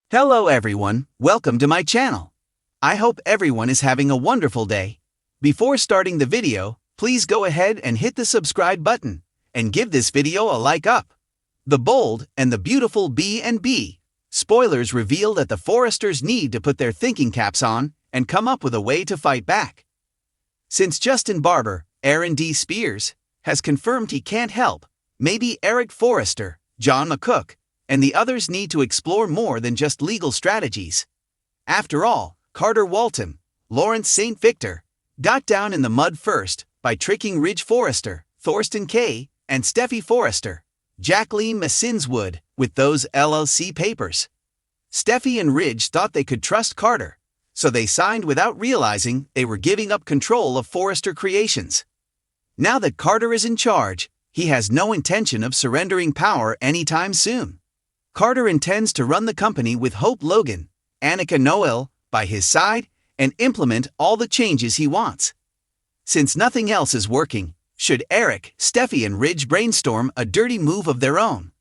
Hello everyone, welcome to my channel. I hope everyone is having a wonderful day. Before starting the video, please go ahead and hit the subscribe button and give this video a like up. The Bold and the Beautiful B&B. Spoilers reveal that the Forresters need to put their thinking caps on and come up with a way to fight back. Since Justin Barber, Aaron D. Spears, has confirmed he can't help, maybe Eric Forrester, John McCook, and the others need to explore more than just legal strategies. After all, Carter Walton, Lawrence St. Victor, got down in the mud first by tricking Ridge Forrester, Thorsten Kaye, and Steffi Forrester, Jacqueline Massinswood, with those LLC papers. Steffi and Ridge thought they could trust Carter, so they signed without realizing they were giving up control of Forrester Creations. Now that Carter is in charge, he has no intention of surrendering power anytime soon. Carter intends to run the company with Hope Logan, Annika Noel, by his side and implement all the changes he wants. Since nothing else is working, should Eric, Steffi and Ridge brainstorm a dirty move of their own?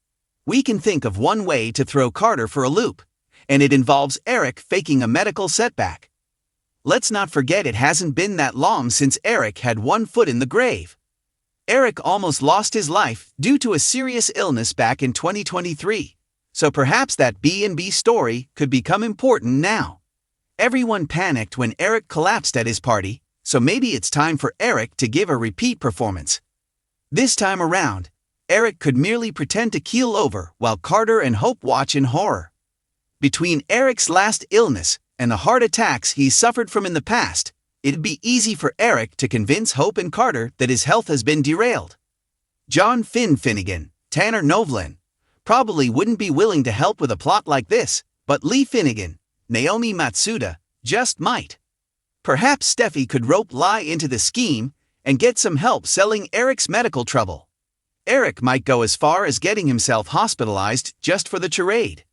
We can think of one way to throw Carter for a loop, and it involves Eric faking a medical setback. Let's not forget it hasn't been that long since Eric had one foot in the grave. Eric almost lost his life due to a serious illness back in 2023. So perhaps that B&B story could become important now. Everyone panicked when Eric collapsed at his party, so maybe it's time for Eric to give a repeat performance. This time around, Eric could merely pretend to keel over while Carter and Hope watch in horror. Between Eric's last illness and the heart attacks he's suffered from in the past, it'd be easy for Eric to convince Hope and Carter that his health has been derailed. John Finnegan, Tanner Novlin, probably wouldn't be willing to help with a plot like this, but Lee Finnegan, Naomi Matsuda, just might. Perhaps Steffi could rope Lee into the scheme and get some help selling Eric's medical trouble. Eric might go as far as getting himself hospitalized just for the charade.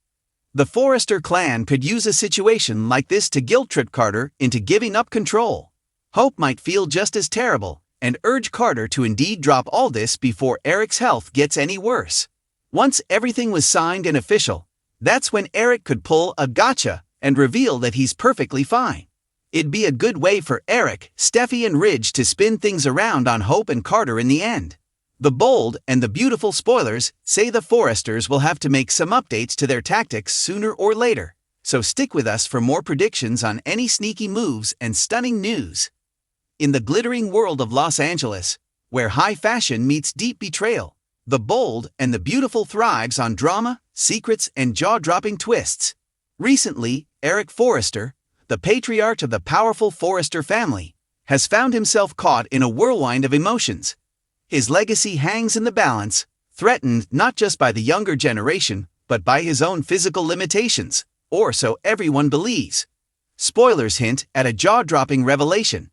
The Forrester clan could use a situation like this to guilt-trip Carter into giving up control. Hope might feel just as terrible and urge Carter to indeed drop all this before Eric's health gets any worse. Once everything was signed and official, that's when Eric could pull a gotcha and reveal that he's perfectly fine. It'd be a good way for Eric, Steffi and Ridge to spin things around on Hope and Carter in the end. The Bold and the Beautiful spoilers say the Forresters will have to make some updates to their tactics sooner or later, so stick with us for more predictions on any sneaky moves and stunning news. In the glittering world of Los Angeles, where high fashion meets deep betrayal, The Bold and the Beautiful thrives on drama, secrets, and jaw-dropping twists. Recently, Eric Forrester, the patriarch of the powerful Forrester family, has found himself caught in a whirlwind of emotions. His legacy hangs in the balance, threatened not just by the younger generation, but by his own physical limitations, or so everyone believes. Spoilers hint at a jaw-dropping revelation.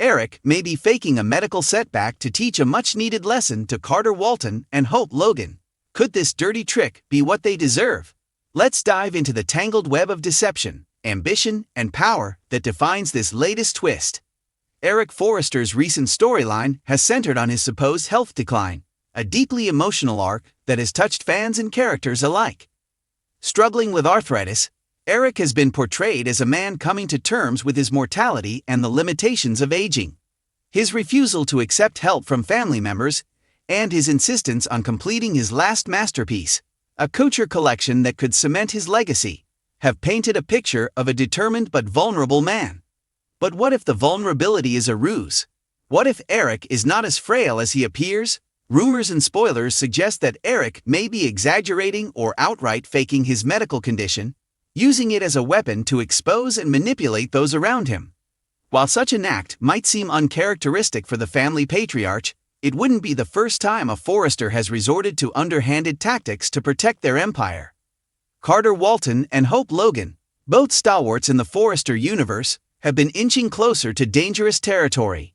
Eric may be faking a medical setback to teach a much-needed lesson to Carter Walton and Hope Logan. Could this dirty trick be what they deserve? Let's dive into the tangled web of deception, ambition, and power that defines this latest twist. Eric Forrester's recent storyline has centered on his supposed health decline, a deeply emotional arc that has touched fans and characters alike. Struggling with arthritis, Eric has been portrayed as a man coming to terms with his mortality and the limitations of aging. His refusal to accept help from family members and his insistence on completing his last masterpiece, a couture collection that could cement his legacy, have painted a picture of a determined but vulnerable man. But what if the vulnerability is a ruse? What if Eric is not as frail as he appears? Rumors and spoilers suggest that Eric may be exaggerating or outright faking his medical condition, using it as a weapon to expose and manipulate those around him. While such an act might seem uncharacteristic for the family patriarch, it wouldn't be the first time a Forrester has resorted to underhanded tactics to protect their empire. Carter Walton and Hope Logan, both stalwarts in the Forrester universe, have been inching closer to dangerous territory.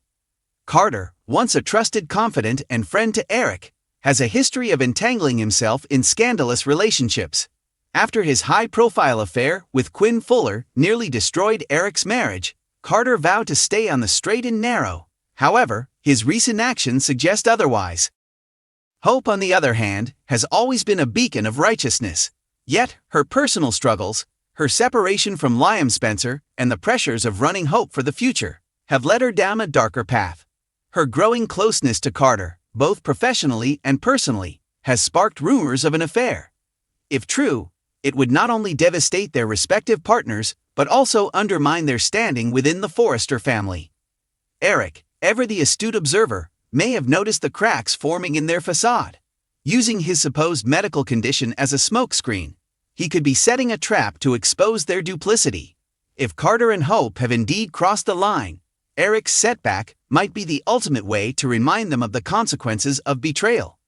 Carter, once a trusted confidant and friend to Eric, has a history of entangling himself in scandalous relationships. After his high-profile affair with Quinn Fuller nearly destroyed Eric's marriage, Carter vowed to stay on the straight and narrow. However, his recent actions suggest otherwise. Hope, on the other hand, has always been a beacon of righteousness. Yet, her personal struggles, Her separation from Liam Spencer and the pressures of running Hope for the future have led her down a darker path. Her growing closeness to Carter, both professionally and personally, has sparked rumors of an affair. If true, it would not only devastate their respective partners, but also undermine their standing within the Forrester family. Eric, ever the astute observer, may have noticed the cracks forming in their facade. Using his supposed medical condition as a smokescreen, he could be setting a trap to expose their duplicity. If Carter and Hope have indeed crossed the line, Eric's setback might be the ultimate way to remind them of the consequences of betrayal.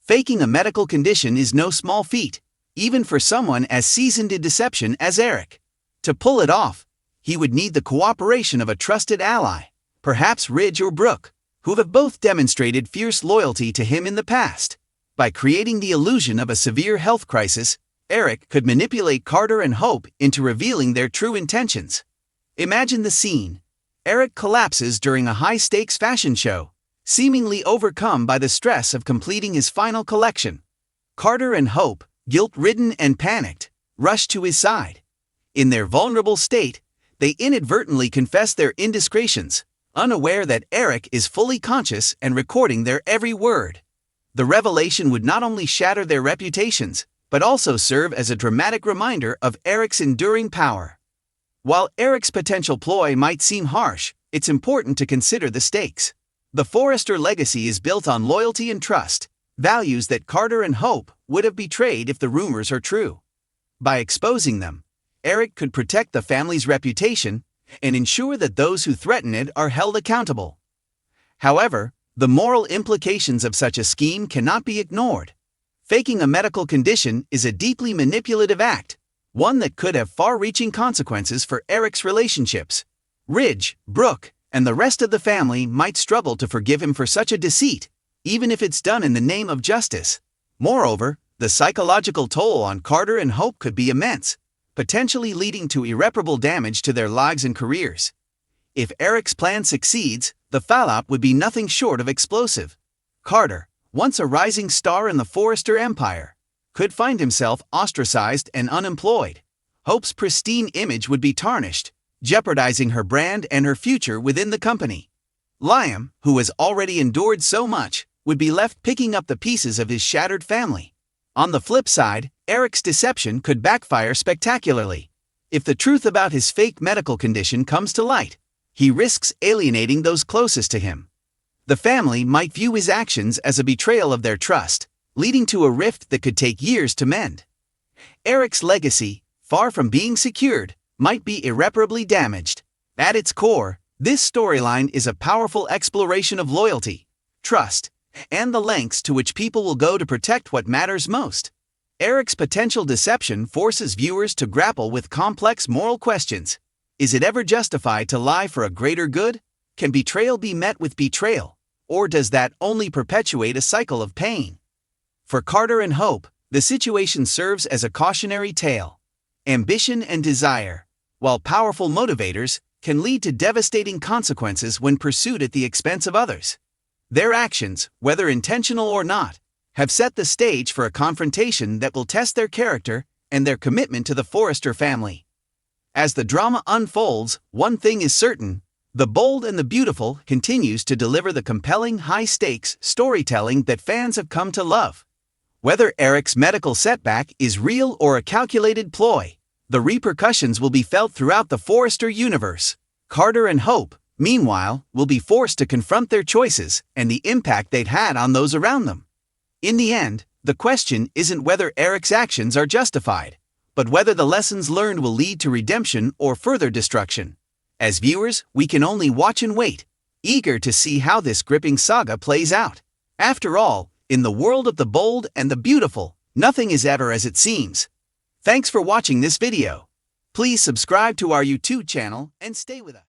Faking a medical condition is no small feat, even for someone as seasoned in deception as Eric. To pull it off, he would need the cooperation of a trusted ally, perhaps Ridge or Brooke, who have both demonstrated fierce loyalty to him in the past. By creating the illusion of a severe health crisis, Eric could manipulate Carter and Hope into revealing their true intentions. Imagine the scene. Eric collapses during a high-stakes fashion show, seemingly overcome by the stress of completing his final collection. Carter and Hope, guilt-ridden and panicked, rush to his side. In their vulnerable state, they inadvertently confess their indiscretions, unaware that Eric is fully conscious and recording their every word. The revelation would not only shatter their reputations, but also serve as a dramatic reminder of Eric's enduring power. While Eric's potential ploy might seem harsh, it's important to consider the stakes. The Forrester legacy is built on loyalty and trust, values that Carter and Hope would have betrayed if the rumors are true. By exposing them, Eric could protect the family's reputation and ensure that those who threaten it are held accountable. However, the moral implications of such a scheme cannot be ignored. Faking a medical condition is a deeply manipulative act, one that could have far-reaching consequences for Eric's relationships. Ridge, Brooke, and the rest of the family might struggle to forgive him for such a deceit, even if it's done in the name of justice. Moreover, the psychological toll on Carter and Hope could be immense, potentially leading to irreparable damage to their lives and careers. If Eric's plan succeeds, the fallout would be nothing short of explosive. Carter, once a rising star in the Forrester empire, could find himself ostracized and unemployed. Hope's pristine image would be tarnished, jeopardizing her brand and her future within the company. Liam, who has already endured so much, would be left picking up the pieces of his shattered family. On the flip side, Eric's deception could backfire spectacularly. If the truth about his fake medical condition comes to light, he risks alienating those closest to him. The family might view his actions as a betrayal of their trust, leading to a rift that could take years to mend. Eric's legacy, far from being secured, might be irreparably damaged. At its core, this storyline is a powerful exploration of loyalty, trust, and the lengths to which people will go to protect what matters most. Eric's potential deception forces viewers to grapple with complex moral questions. Is it ever justified to lie for a greater good? Can betrayal be met with betrayal? Or does that only perpetuate a cycle of pain? For Carter and Hope, the situation serves as a cautionary tale. Ambition and desire, while powerful motivators, can lead to devastating consequences when pursued at the expense of others. Their actions, whether intentional or not, have set the stage for a confrontation that will test their character and their commitment to the Forrester family. As the drama unfolds, one thing is certain: The Bold and the Beautiful continues to deliver the compelling, high-stakes storytelling that fans have come to love. Whether Eric's medical setback is real or a calculated ploy, the repercussions will be felt throughout the Forrester universe. Carter and Hope, meanwhile, will be forced to confront their choices and the impact they've had on those around them. In the end, the question isn't whether Eric's actions are justified, but whether the lessons learned will lead to redemption or further destruction. As viewers, we can only watch and wait, eager to see how this gripping saga plays out. After all, in the world of the bold and the beautiful, nothing is ever as it seems. Thanks for watching this video. Please subscribe to our YouTube channel and stay with us.